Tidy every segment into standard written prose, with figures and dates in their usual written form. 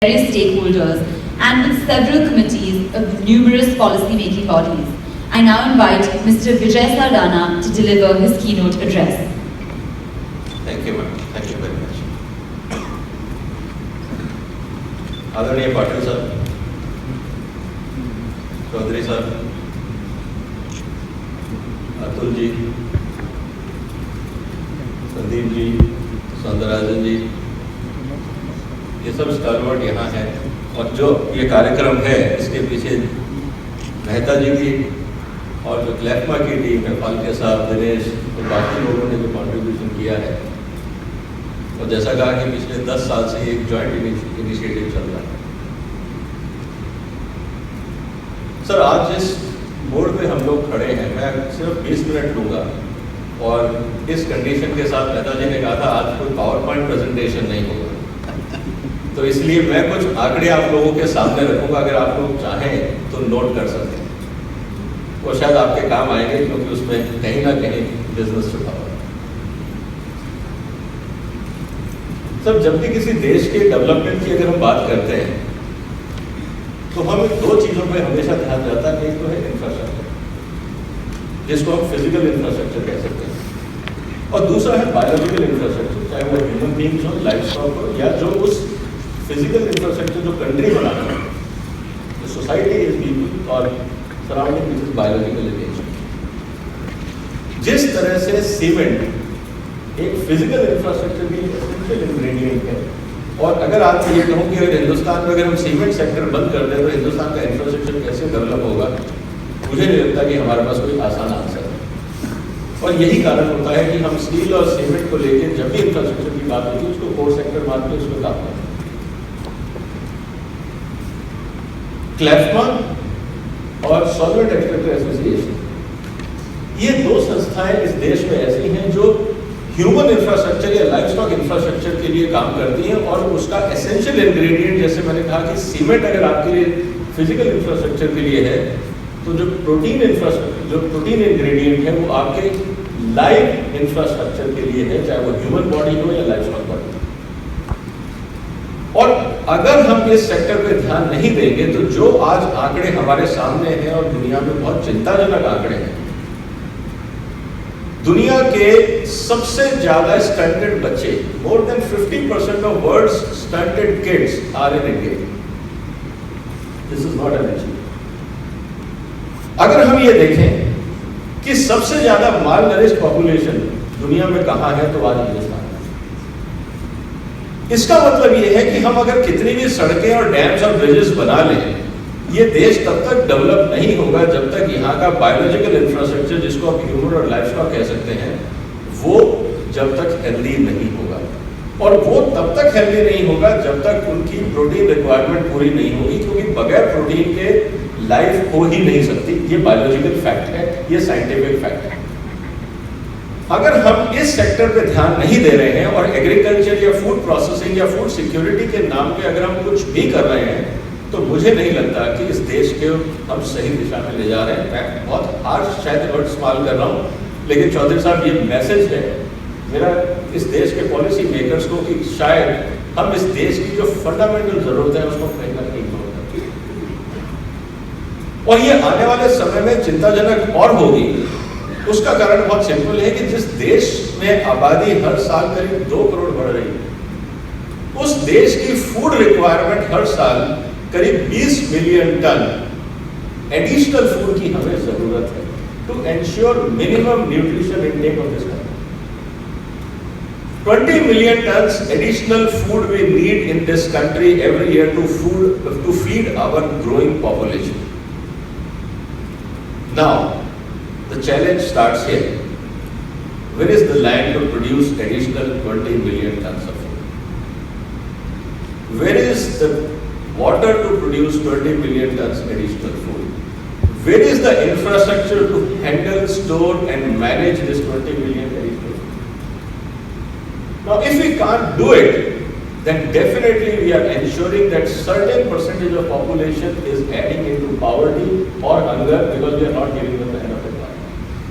various stakeholders and with several committees of numerous policy-making bodies. I now invite Mr. Vijay Sardana to deliver his keynote address. Thank you, ma'am. Thank you very much. आदरणीय पाटिल साहब, चौधरी साहब, अतुल जी, संदीप जी, सौंदरराजन जी, ये सब स्टालवर्ड यहाँ हैं और जो ये कार्यक्रम है इसके पीछे मेहता जी की और जो क्लैफमा की टीम है, फाल्के साहब, दिनेश और बाकी लोगों ने जो कंट्रीब्यूशन किया है, और जैसा कहा कि पिछले 10 साल से एक जॉइंट इनिशिएटिव चल रहा है। सर, आज जिस बोर्ड पे हम लोग खड़े हैं, मैं सिर्फ 20 मिनट लूँगा और इस कंडीशन के साथ मेहता जी ने कहा था आज कोई पावर पॉइंट प्रेजेंटेशन नहीं होगा, तो इसलिए मैं कुछ आंकड़े आप लोगों के सामने रखूंगा, अगर आप लोग चाहें तो नोट कर सकते हैं, वो शायद आपके काम आएंगे क्योंकि उसमें कहीं ना कहीं बिजनेस छुपा हुआ है। सब जब भी किसी देश के डेवलपमेंट की अगर हम बात करते हैं तो हमें दो चीज़ों पे हमेशा ध्यान जाता है। एक तो है इंफ्रास्ट्रक्चर, जिसको हम फिजिकल इंफ्रास्ट्रक्चर कह सकते हैं, और दूसरा है बायोलॉजिकल इंफ्रास्ट्रक्चर, चाहे वो ह्यूमन बींग्स हो, लाइफ स्टॉक हो, या जो उस फिजिकल इंफ्रास्ट्रक्चर जो कंट्री बनाना है, the society is people और surrounding which is biological nature. जिस तरह से सीमेंट एक फिजिकल इंफ्रास्ट्रक्चर की एसेंशियल इंग्रेडिएंट है, और अगर आप ये कहूँ कि अगर हिंदुस्तान में अगर हम सीमेंट सेक्टर बंद कर दें तो हिंदुस्तान का इंफ्रास्ट्रक्चर कैसे डेवलप होगा, मुझे नहीं लगता कि हमारे पास कोई आसान आंसर है। और यही कारण होता है कि हम स्टील और सीमेंट को लेकर जब भी इंफ्रास्ट्रक्चर की बात होती है उसको कोर सेक्टर मान के उसको काम करते हैं। क्लैफमा और सॉल्वेंट एक्सट्रैक्टर एसोसिएशन, ये दो संस्थाएं इस देश में ऐसी हैं जो ह्यूमन इंफ्रास्ट्रक्चर या लाइफ स्टॉक इंफ्रास्ट्रक्चर के लिए काम करती हैं, और उसका एसेंशियल इंग्रेडिएंट, जैसे मैंने कहा कि सीमेंट अगर आपके लिए फिजिकल इंफ्रास्ट्रक्चर के लिए है, तो जो प्रोटीन इंफ्रास्ट्रक्चर, जो प्रोटीन इंग्रेडिएंट है वो आपके लाइफ इंफ्रास्ट्रक्चर के लिए है, चाहे वो ह्यूमन बॉडी हो या लाइफ स्टॉक बॉडी। और अगर हम इस सेक्टर पे ध्यान नहीं देंगे तो जो आज आंकड़े हमारे सामने हैं और दुनिया में बहुत चिंताजनक आंकड़े हैं, दुनिया के सबसे ज्यादा स्टंटेड बच्चे, more than 50% of world's stunted kids are in India. This is not an achievement. अगर हम ये देखें कि सबसे ज्यादा माल नरिश्ड पॉपुलेशन दुनिया में कहां है, तो आज हिंदुस्तान। इसका मतलब यह है कि हम अगर कितनी भी सड़कें और डैम्स और ब्रिजेस बना लें, ये देश तब तक डेवलप नहीं होगा जब तक यहाँ का बायोलॉजिकल इंफ्रास्ट्रक्चर, जिसको आप ह्यूमन और लाइफ स्टॉक कह सकते हैं, वो जब तक हेल्दी नहीं होगा। और वो तब तक हेल्दी नहीं होगा जब तक उनकी प्रोटीन रिक्वायरमेंट पूरी नहीं होगी, क्योंकि बगैर प्रोटीन के लाइफ हो ही नहीं सकती। ये बायोलॉजिकल फैक्ट है, ये साइंटिफिक फैक्ट है। अगर हम इस सेक्टर पे ध्यान नहीं दे रहे हैं और एग्रीकल्चर या फूड प्रोसेसिंग या फूड सिक्योरिटी के नाम पे अगर हम कुछ भी कर रहे हैं, तो मुझे नहीं लगता कि इस देश के हम सही दिशा में ले जा रहे हैं। मैं बहुत हार्श शायद वर्ड इस्तेमाल कर रहा हूँ, लेकिन चौधरी साहब ये मैसेज है मेरा इस देश के पॉलिसी मेकर्स को कि शायद हम इस देश की जो फंडामेंटल जरूरत है उसको कहीं ना कहीं इग्नोर करते हैं। और ये आने वाले समय में चिंताजनक और होगी। उसका कारण बहुत सिंपल है कि जिस देश में आबादी हर साल करीब 2 करोड़ बढ़ रही है, उस देश की फूड रिक्वायरमेंट हर साल करीब 20 मिलियन टन एडिशनल फूड की हमें जरूरत है to ensure minimum nutrition intake of this country. 20 million tons additional food we need in this country every year to feed our growing population. Now the challenge starts here. Where is the land to produce additional 20 million tons of food? Where is the water to produce 20 million tons additional food? Where is the infrastructure to handle, store and manage this 20 million additional food? Now, if we can't do it, then definitely we are ensuring that certain percentage of population is adding into poverty or hunger because we are not giving them the enough.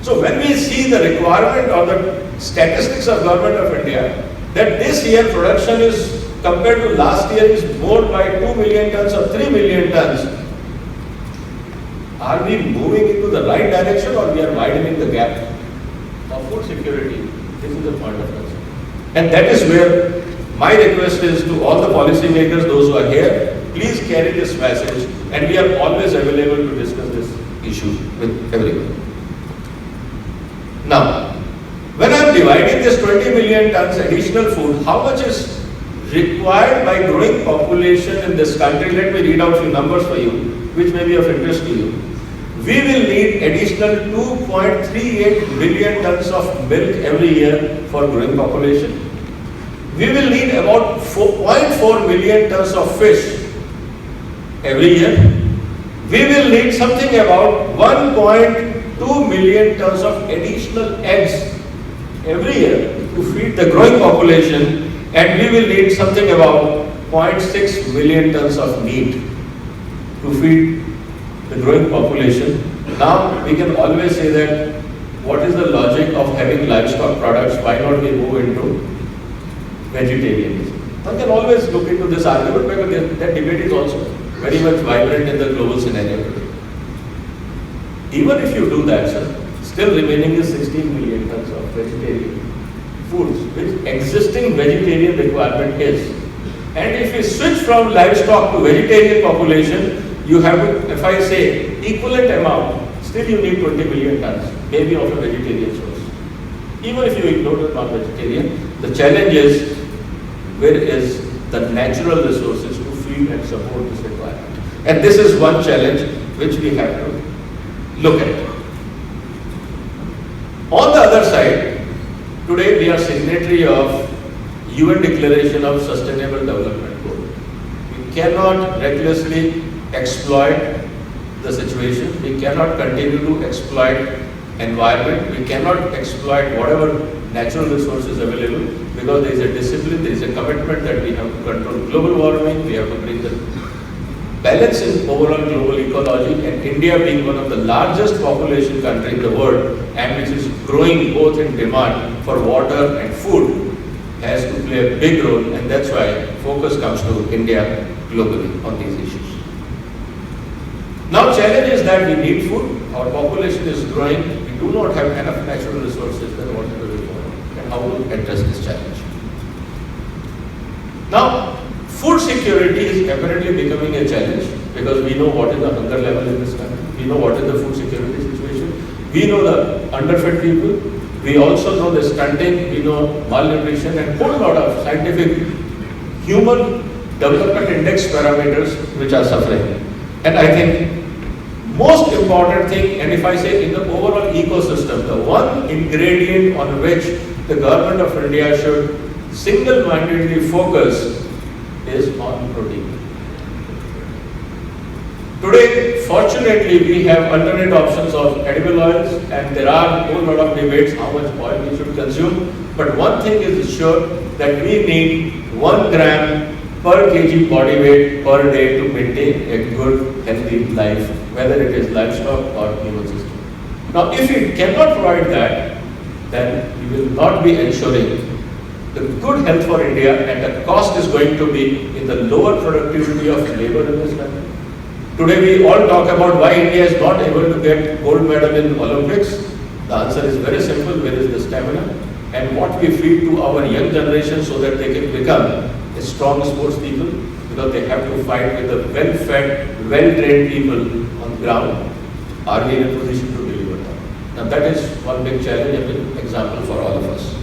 So when we see the requirement or the statistics of Government of India that this year production is compared to last year is more by 2 million tons or 3 million tons. Are we moving into the right direction or we are widening the gap of food security? This is the point of concern. And that is where my request is to all the policymakers, those who are here, please carry this message, and we are always available to discuss this issue with everyone. Now, when I am dividing this 20 million tons additional food, how much is required by growing population in this country? Let me read out few numbers for you, which may be of interest to you. We will need additional 2.38 billion tons of milk every year for growing population. We will need about 4.4 million tons of fish every year. We will need something about 1.2 million tons of additional eggs every year to feed the growing population, and we will need something about 0.6 million tons of meat to feed the growing population. Now we can always say that what is the logic of having livestock products? Why not we move into vegetarianism? One can always look into this argument, because that debate is also very much vibrant in the global scenario today. Even if you do that, sir, still remaining is 16 million tons of vegetarian foods, which existing vegetarian requirement is. And if we switch from livestock to vegetarian population, you have to, if I say equivalent amount, still you need 20 million tons, maybe of a vegetarian source. Even if you ignore the non-vegetarian, the challenge is, where is the natural resources to feed and support this requirement? And this is one challenge which we have to look at. On the other side, today we are signatory of UN Declaration of Sustainable Development Goal. We cannot recklessly exploit the situation. We cannot continue to exploit environment. We cannot exploit whatever natural resources available, because there is a discipline, there is a commitment that we have to control global warming, we have to bring the balance in overall global ecology, and India being one of the largest population country in the world, and which is growing both in demand for water and food, has to play a big role, and that's why focus comes to India globally on these issues. Now challenge is that we need food, our population is growing, we do not have enough natural resources, then what do we do? And how to address this challenge? Now, food security is apparently becoming a challenge, because we know what is the hunger level in this country, we know what is the food security situation, we know the underfed people, we also know the stunting, we know malnutrition, and whole lot of scientific human development index parameters which are suffering. And I think most important thing, and if I say in the overall ecosystem, the one ingredient on which the government of India should single-mindedly focus is on protein. Today, fortunately, we have alternate options of edible oils, and there are a whole lot of debates how much oil we should consume. But one thing is sure, that we need 1 gram per kg body weight per day to maintain a good, healthy life, whether it is livestock or human system. Now, if we cannot provide that, then we will not be ensuring the good health for India, and the cost is going to be in the lower productivity of labor in this country. Today we all talk about why India is not able to get gold medal in Olympics. The answer is very simple, where is the stamina? And what we feed to our young generation so that they can become a strong sports people, because they have to fight with the well-fed, well-trained people on the ground. Are we in a position to deliver that? Now that is one big challenge and an example for all of us.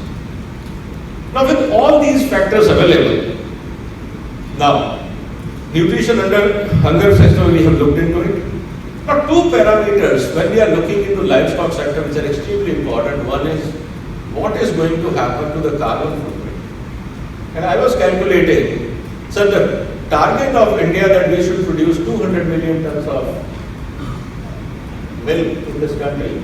Now with all these factors available, now nutrition under hunger sector, we have looked into it. Now 2 parameters when we are looking into livestock sector which are extremely important. One is what is going to happen to the carbon footprint. And I was calculating, so the target of India that we should produce 200 million tons of milk in this country,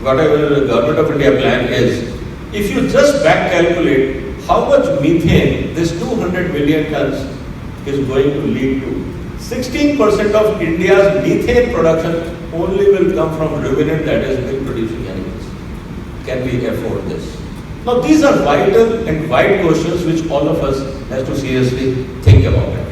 whatever the government of India plan is, if you just back calculate how much methane this 200 million tons is going to lead to, 16% of India's methane production only will come from ruminant, that is milk producing animals. Can we afford this? Now these are vital and wide questions which all of us has to seriously think about it.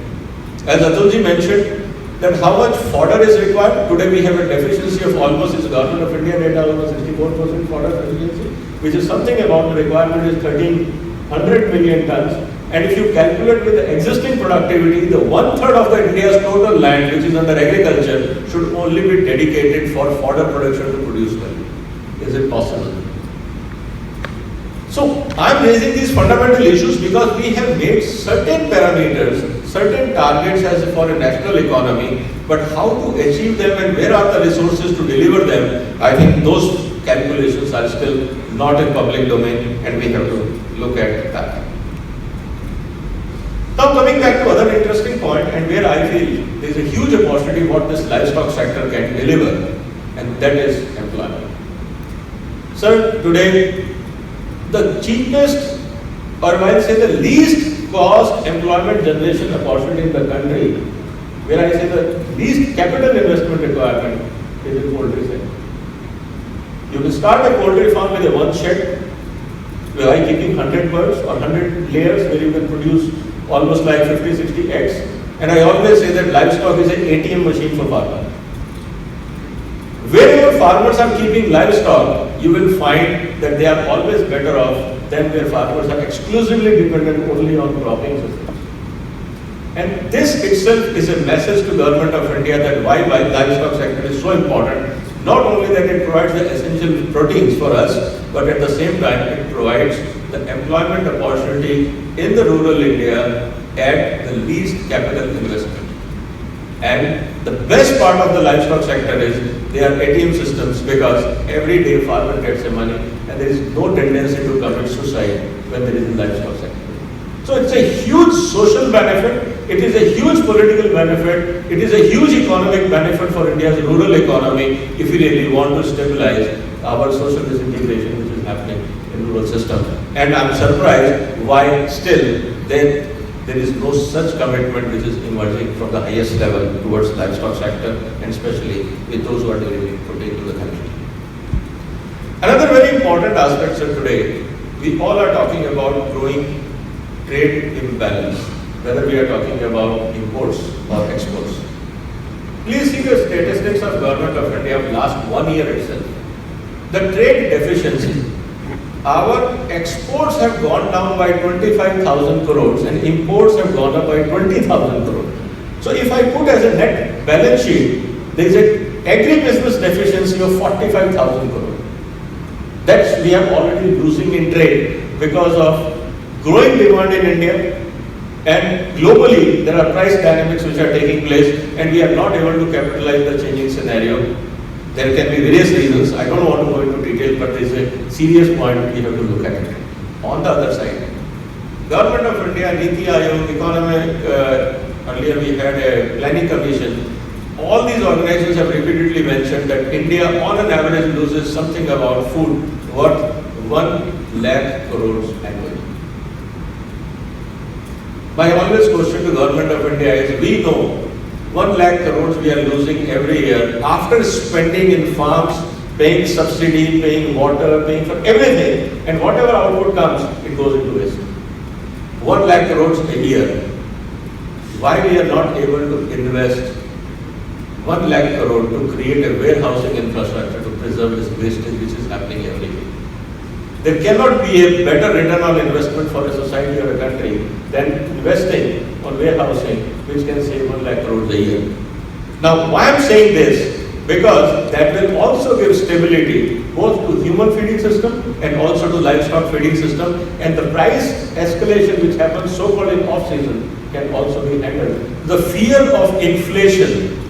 As Atulji mentioned, that how much fodder is required. Today we have a deficiency of almost, it's Government of India data, almost 64% fodder deficiency, which is something about the requirement is 1300 million tons. And if you calculate with the existing productivity, the 1/3 of the India's total land, which is under agriculture, should only be dedicated for fodder production to produce value. Is it possible? So I'm raising these fundamental issues because we have made certain parameters, certain targets as for a national economy, but how to achieve them and where are the resources to deliver them, I think those calculations are still not in public domain and we have to look at that. Now coming back to other interesting point and where I feel there is a huge opportunity what this livestock sector can deliver, and that is employment. Sir, today the cheapest, or I say the least cost employment generation opportunity in the country, where I say the least capital investment requirement is in poultry sector. You can start a poultry farm with a one shed, by keeping 100 birds or 100 layers where you can produce almost like 50-60 eggs. And I always say that livestock is an ATM machine for farmers. Wherever farmers are keeping livestock, you will find that they are always better off than where farmers are exclusively dependent only on cropping systems. And this itself is a message to Government of India that why livestock sector is so important. Not only that it provides the essential proteins for us, but at the same time it provides the employment opportunity in the rural India at the least capital investment. And the best part of the livestock sector is they are ATM systems because every day farmer gets the money and there is no tendency to commit suicide when there is a livestock sector. So it's a huge social benefit, it is a huge political benefit, it is a huge economic benefit for India's rural economy if we really want to stabilize our social disintegration which is happening in rural system. And I'm surprised why still there is no such commitment which is emerging from the highest level towards livestock sector and especially with those who are delivering protein to the country. Another very important aspect of today, we all are talking about growing trade imbalance, whether we are talking about imports or exports. Please see the statistics of Government of India of last 1 year itself. The trade deficiency. Our exports have gone down by 25,000 crores and imports have gone up by 20,000 crores. So if I put as a net balance sheet, there is an agribusiness deficiency of 45,000 crores. That's we are already losing in trade because of growing demand in India and globally there are price dynamics which are taking place and we are not able to capitalize the changing scenario. There can be various reasons. I don't want to go into detail, but there is a serious point we have to look at it. On the other side, Government of India, Niti Aayog, Economic, earlier we had a planning commission. All these organizations have repeatedly mentioned that India on an average loses something about food worth 1 lakh crores annually. My always question to Government of India is, we know 1 lakh crores we are losing every year after spending in farms, paying subsidy, paying water, paying for everything, and whatever output comes, it goes into waste. 1 lakh crores a year. Why we are not able to invest 1 lakh crore to create a warehousing infrastructure to preserve this wastage which is happening every day? There cannot be a better return on investment for a society or a country than investing on warehousing, which can save 1 lakh crores a year. Now, why I'm saying this? Because that will also give stability both to human feeding system and also to livestock feeding system, and the price escalation which happens so-called in off-season can also be handled. The fear of inflation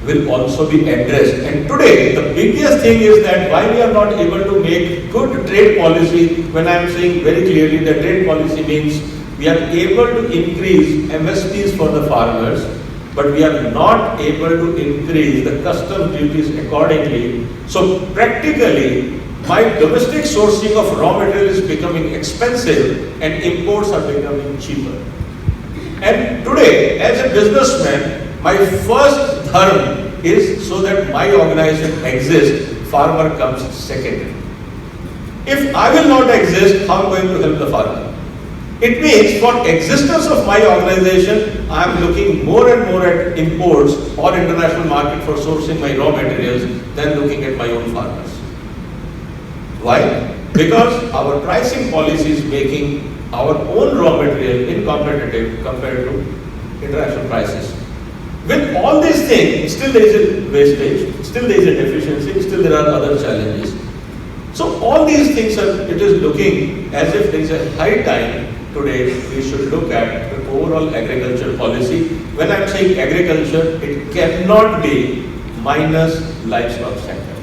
will also be addressed. And today, the biggest thing is that why we are not able to make good trade policy, when I am saying very clearly that trade policy means we are able to increase MSPs for the farmers, but we are not able to increase the customs duties accordingly. So practically, my domestic sourcing of raw material is becoming expensive and imports are becoming cheaper. And today, as a businessman, my first dharma is so that my organization exists, farmer comes second. If I will not exist, how am I going to help the farmer? It means for existence of my organization, I am looking more and more at imports or international market for sourcing my raw materials than looking at my own farmers. Why? Because our pricing policy is making our own raw material incompetitive compared to international prices. With all these things, still there is a wastage, still there is a deficiency, still there are other challenges. So all these things it is looking as if there is a high time today we should look at the overall agriculture policy. When I am saying agriculture, it cannot be minus livestock sector.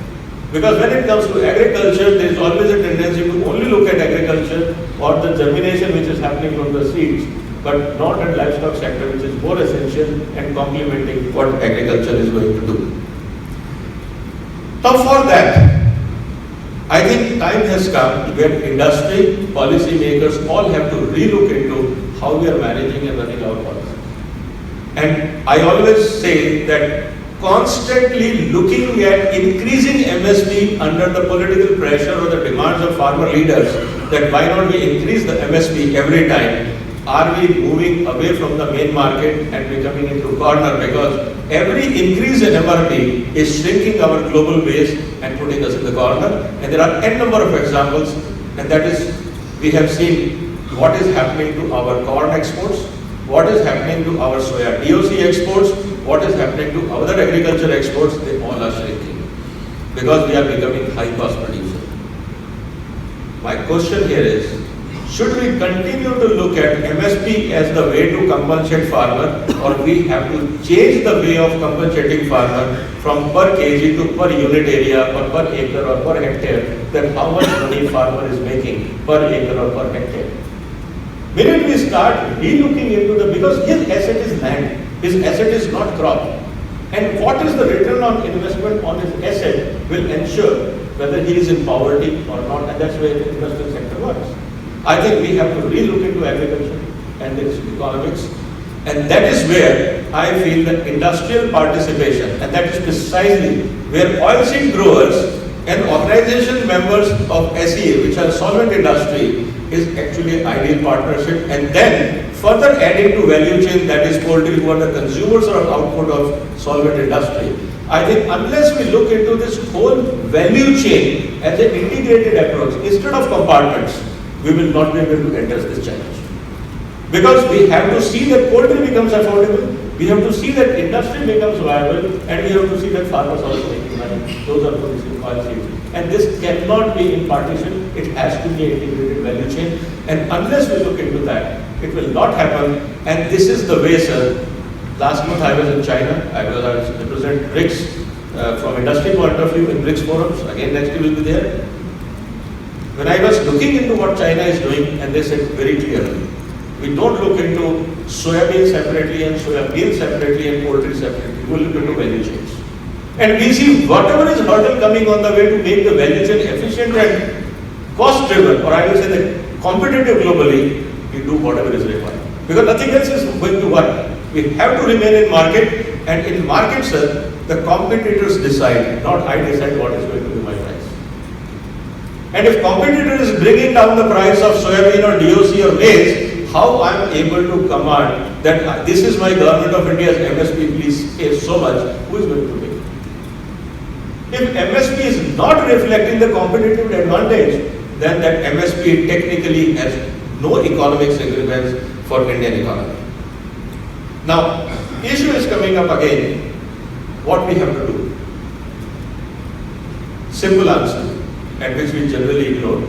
Because when it comes to agriculture, there is always a tendency to only look at agriculture or the germination which is happening from the seeds, but not at livestock sector, which is more essential and complementing what agriculture is going to do. Now for that, I think time has come where industry, policy makers all have to relook into how we are managing and running our policy. And I always say that constantly looking at increasing MSP under the political pressure or the demands of farmer leaders, that why not we increase the MSP every time, are we moving away from the main market and becoming into corner, because every increase in MRP is shrinking our global base and putting us in the corner. And there are n number of examples, and that is, we have seen what is happening to our corn exports, what is happening to our soya DOC exports, what is happening to other agriculture exports. They all are shrinking because we are becoming high cost producer. My question here is, should we continue to look at MSP as the way to compensate farmer, or we have to change the way of compensating farmer from per kg to per unit area or per acre or per hectare, that how much money farmer is making per acre or per hectare? Minute we start re-looking into the, because his asset is land, his asset is not crop. And what is the return on investment on his asset will ensure whether he is in poverty or not, and that's where the industrial sector works. I think we have to re-look into agriculture and its economics, and that is where I feel that industrial participation, and that is precisely where oilseed growers and organization members of SEA, which are solvent industry, is actually an ideal partnership. And then further adding to value chain, that is poultry, who are the consumers or output of solvent industry. I think unless we look into this whole value chain as an integrated approach instead of compartments, we will not be able to address this challenge. Because we have to see that poultry becomes affordable, we have to see that industry becomes viable, and we have to see that farmers also making money. Those are producing oilseeds. And this cannot be in partition, it has to be an integrated value chain. And unless we look into that, it will not happen. And this is the way, sir. Last month I was in China, I was represent BRICS from industry point of view in BRICS forums. Again next year will be there. When I was looking into what China is doing, and they said very clearly, we don't look into soybean separately and soya bean separately and poultry separately. We look into value chains. And we see whatever is hurdle coming on the way to make the value chain efficient and cost driven, or I will say that competitive globally, we do whatever is required. Because nothing else is going to work. We have to remain in market, and in market, sir, the competitors decide, not I decide what is going to be my price. And if competitor is bringing down the price of soybean or DOC or maize, how I am able to command that this is my government of India's MSP, please pay so much, who is going to pay? If MSP is not reflecting the competitive advantage, then that MSP technically has no economic significance for Indian economy. Now, issue is coming up again, what we have to do? Simple answer, at which we generally ignore.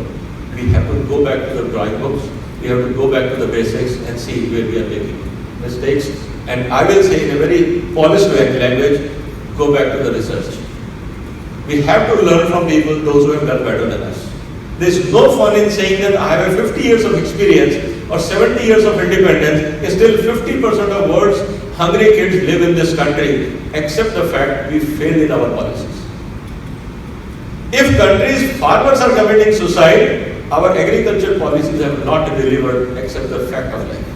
We have to go back to the drawing books, we have to go back to the basics and see where we are making mistakes. And I will say in a very polished language, go back to the research. We have to learn from people, those who have done better than us. There is no fun in saying that I have 50 years of experience or 70 years of independence, still 50% of world's hungry kids live in this country, except the fact we failed in our policies. If countries' farmers are committing suicide, our agriculture policies have not delivered except the fact of life.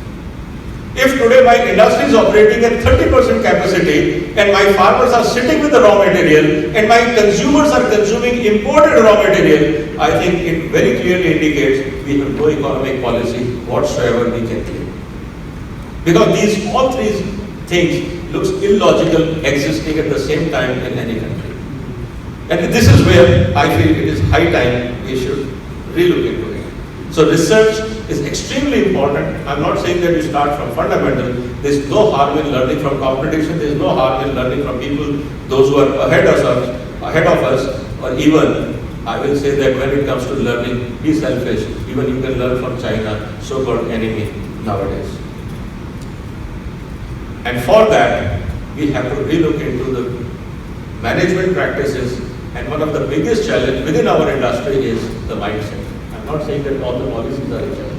If today my industry is operating at 30% capacity, capacity, and my farmers are sitting with the raw material, and my consumers are consuming imported raw material, I think it very clearly indicates we have no economic policy whatsoever we can claim. Because these all three things looks illogical existing at the same time in any country. And this is where I feel it is high time we should relook into it. So research is extremely important. I'm not saying that you start from fundamental. There's no harm in learning from competition. There's no harm in learning from people, those who are ahead of us, or even, I will say that when it comes to learning, be selfish. Even you can learn from China, so-called enemy nowadays. And for that, we have to relook into the management practices, and one of the biggest challenges within our industry is the mindset. I'm not saying that all the policies are in charge.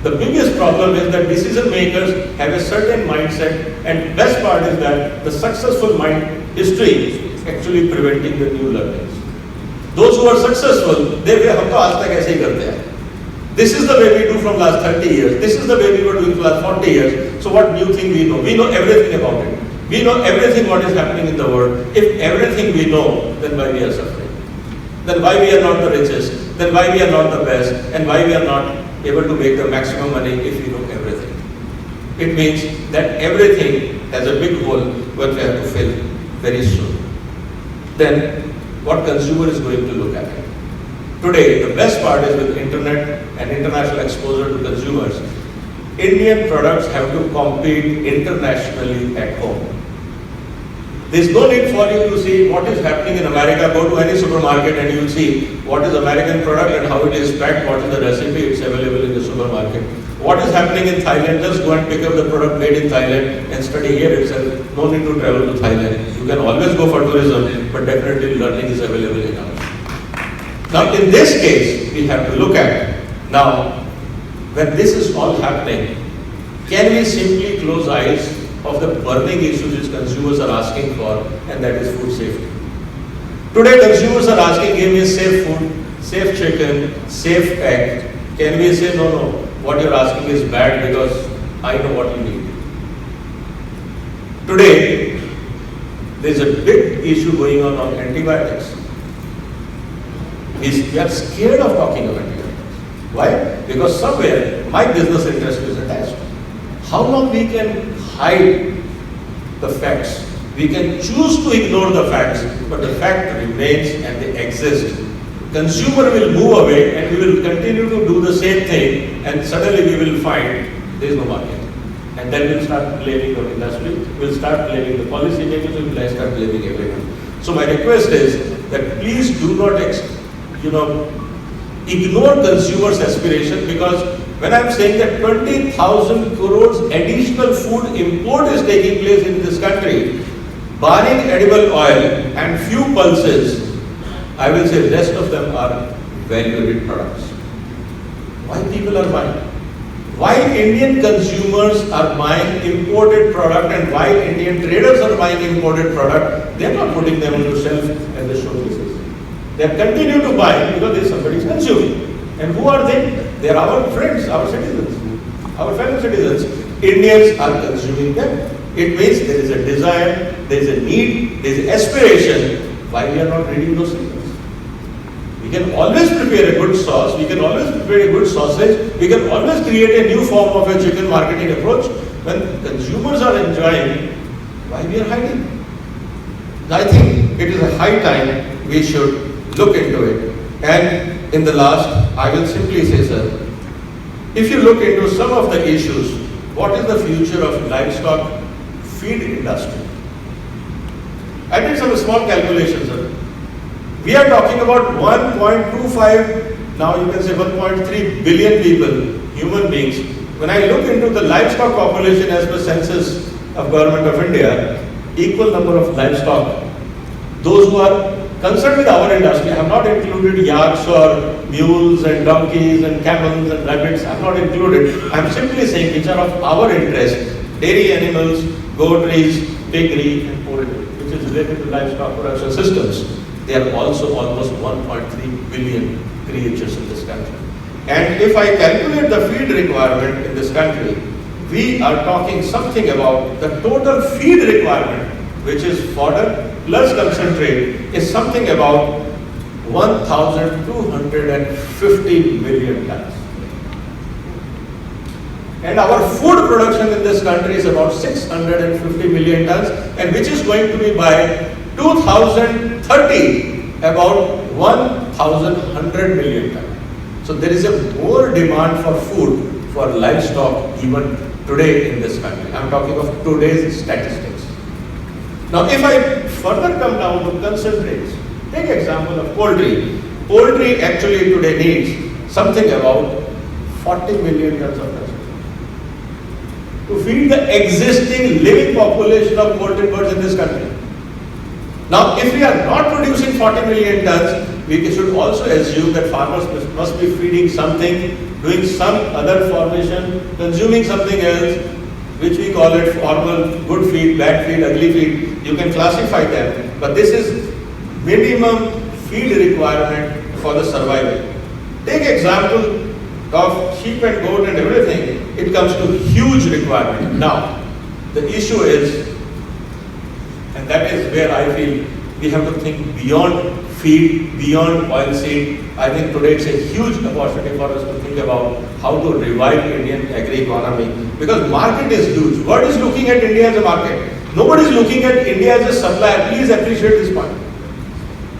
The biggest problem is that decision makers have a certain mindset, and best part is that the successful mind history is actually preventing the new learnings. Those who are successful, they will हम तो आज तक ऐसे ही करते हैं. This is the way we do from last 30 years. This is the way we were doing for last 40 years. So what new thing we know? We know everything about it. We know everything what is happening in the world. If everything we know, then why we are suffering? Then why we are not the richest? Then why we are not the best? And why we are not able to make the maximum money if we know everything? It means that everything has a big hole which we have to fill very soon. Then what consumer is going to look at it? Today, the best part is with internet and international exposure to consumers, Indian products have to compete internationally at home. There's no need for you to see what is happening in America. Go to any supermarket and you will see what is American product and how it is packed, what is the recipe, it's available in the supermarket. What is happening in Thailand, just go and pick up the product made in Thailand and study here itself. No need to travel to Thailand. You can always go for tourism, but definitely learning is available in ours. Now in this case, we have to look at, now when this is all happening, can we simply close eyes of the burning issues which consumers are asking for, and that is food safety. Today consumers are asking, give me safe food, safe chicken, safe egg. Can we say, no, what you're asking is bad because I know what you need. Today, there's a big issue going on antibiotics. We are scared of talking about antibiotics. Why? Because somewhere my business interest is attached. How long we can hide the facts? We can choose to ignore the facts, but the fact remains and they exist. Consumer will move away and we will continue to do the same thing, and suddenly we will find there is no market. And then we'll start blaming the industry, we'll start blaming the policy makers, we'll start blaming everyone. So my request is that please do not ignore consumers' aspiration, because when I'm saying that 20,000 crores additional food import is taking place in this country, barring edible oil and few pulses, I will say rest of them are value-added products. Why people are buying? Why Indian consumers are buying imported product, and why Indian traders are buying imported product? They are not putting them on the shelf and the showcases. They are continue to buy because there is somebody consuming. And who are they? They are our friends, our citizens, our fellow citizens. Indians are consuming them. It means there is a desire, there is a need, there is an aspiration. Why we are not reading those signals? We can always prepare a good sauce, we can always prepare a good sausage, we can always create a new form of a chicken marketing approach. When consumers are enjoying, why we are hiding? I think it is a high time we should look into it. And in the last, I will simply say, sir, if you look into some of the issues, what is the future of livestock feed industry? I did some small calculations, sir. We are talking about 1.25, now you can say 1.3 billion people, human beings. When I look into the livestock population as per census of Government of India, equal number of livestock, those who are concerned with our industry, I have not included yaks or mules and donkeys and camels and rabbits, I have not included. I am simply saying which are of our interest: dairy animals, goatries, piggery and poultry, which is related to livestock production systems. They are also almost 1.3 billion creatures in this country. And if I calculate the feed requirement in this country, we are talking something about the total feed requirement, which is fodder plus concentrate, is something about 1,250 million tons. And our food production in this country is about 650 million tons, and which is going to be by 2030 about 1,100 million tons. So there is a more demand for food for livestock even today in this country. I am talking of today's statistics. Now if I further come down to concentrates, take example of poultry. Poultry actually today needs something about 40 million tons of concentrate to feed the existing living population of poultry birds in this country. Now, if we are not producing 40 million tons, we should also assume that farmers must be feeding something, doing some other formation, consuming something else, which we call it formal, good feed, bad feed, ugly feed. You can classify them, but this is minimum feed requirement for the survival. Take example of sheep and goat and everything, it comes to huge requirement. Now, the issue is, and that is where I feel we have to think beyond feed, beyond oilseed. I think today it's a huge opportunity for us to think about how to revive Indian agri-economy, because market is huge. World is looking at India as a market. Nobody is looking at India as a supplier. Please appreciate this point.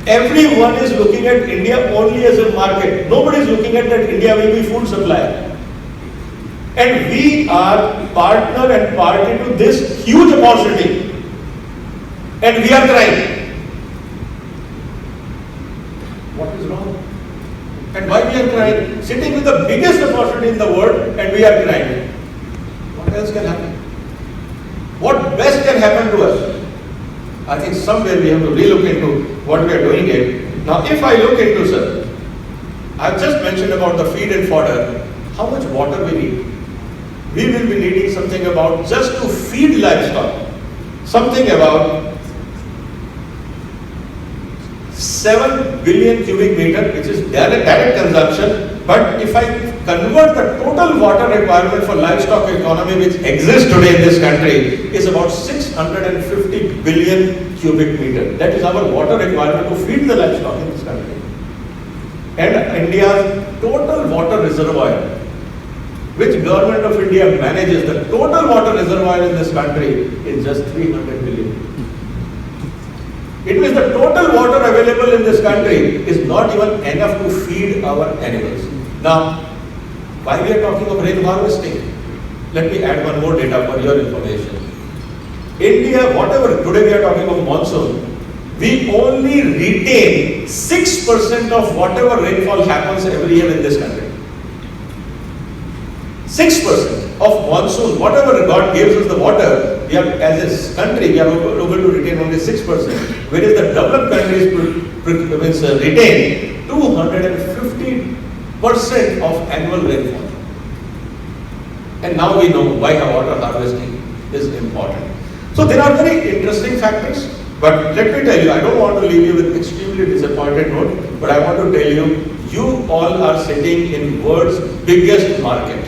Everyone is looking at India only as a market. Nobody is looking at that India will be food supplier. And we are partner and party to this huge opportunity. And we are crying. What is wrong? And why we are crying? Sitting with the biggest opportunity in the world and we are crying. What else can happen? What best can happen to us? I think somewhere we have to relook into what we are doing it. Now if I look into, sir, I've just mentioned about the feed and fodder, how much water we need. We will be needing something about, just to feed livestock, something about 7 billion cubic meter, which is direct consumption. But if I convert the total water requirement for livestock economy which exists today in this country, is about 650 billion cubic meter. That is our water requirement to feed the livestock in this country. And India's total water reservoir, which government of India manages, the total water reservoir in this country is just 300 billion. It means the total water available in this country is not even enough to feed our animals. Now, why we are talking of rain harvesting? Let me add one more data for your information. India, whatever, today we are talking of monsoon, we only retain 6% of whatever rainfall happens every year in this country. 6% of monsoon, whatever God gives us the water, we are, as a country, we are able to retain only 6%, whereas the developed countries retain 250% of annual rainfall. And now we know why water harvesting is important. So there are very interesting factors, but let me tell you, I don't want to leave you with extremely disappointed note, but I want to tell you, you all are sitting in world's biggest market.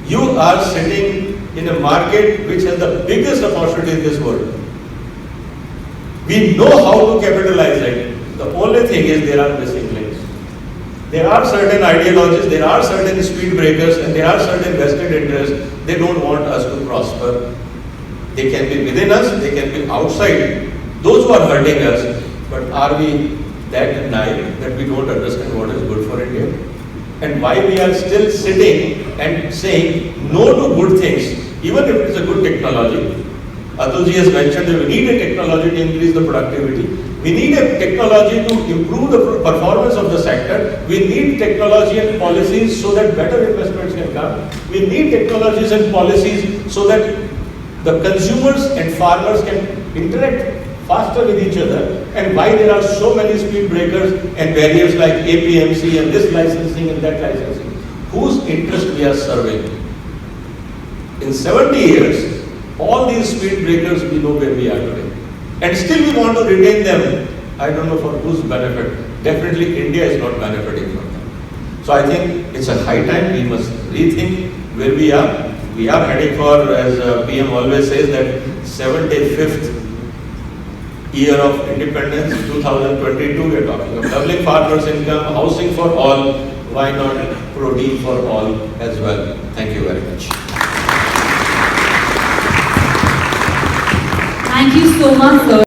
You are sitting in a market which has the biggest opportunity in this world. We know how to capitalize it. The only thing is there are missing links. There are certain ideologies, there are certain speed breakers, and there are certain vested interests. They don't want us to prosper. They can be within us, they can be outside. Those who are hurting us, but are we that naive that we don't understand what is good for India? And why we are still sitting and saying no to good things, even if it is a good technology. Atulji has mentioned that we need a technology to increase the productivity. We need a technology to improve the performance of the sector. We need technology and policies so that better investments can come. We need technologies and policies so that the consumers and farmers can interact faster with each other, and why there are so many speed breakers and barriers like APMC and this licensing and that licensing. Whose interest we are serving? In 70 years, all these speed breakers, we know where we are today. And still we want to retain them. I don't know for whose benefit. Definitely India is not benefiting from them. So I think it's a high time we must rethink where we are. We are heading for, as PM always says, that 75th year of independence, 2022. We are talking of doubling farmers' income, housing for all. Why not protein for all as well? Thank you very much. Thank you so much, sir.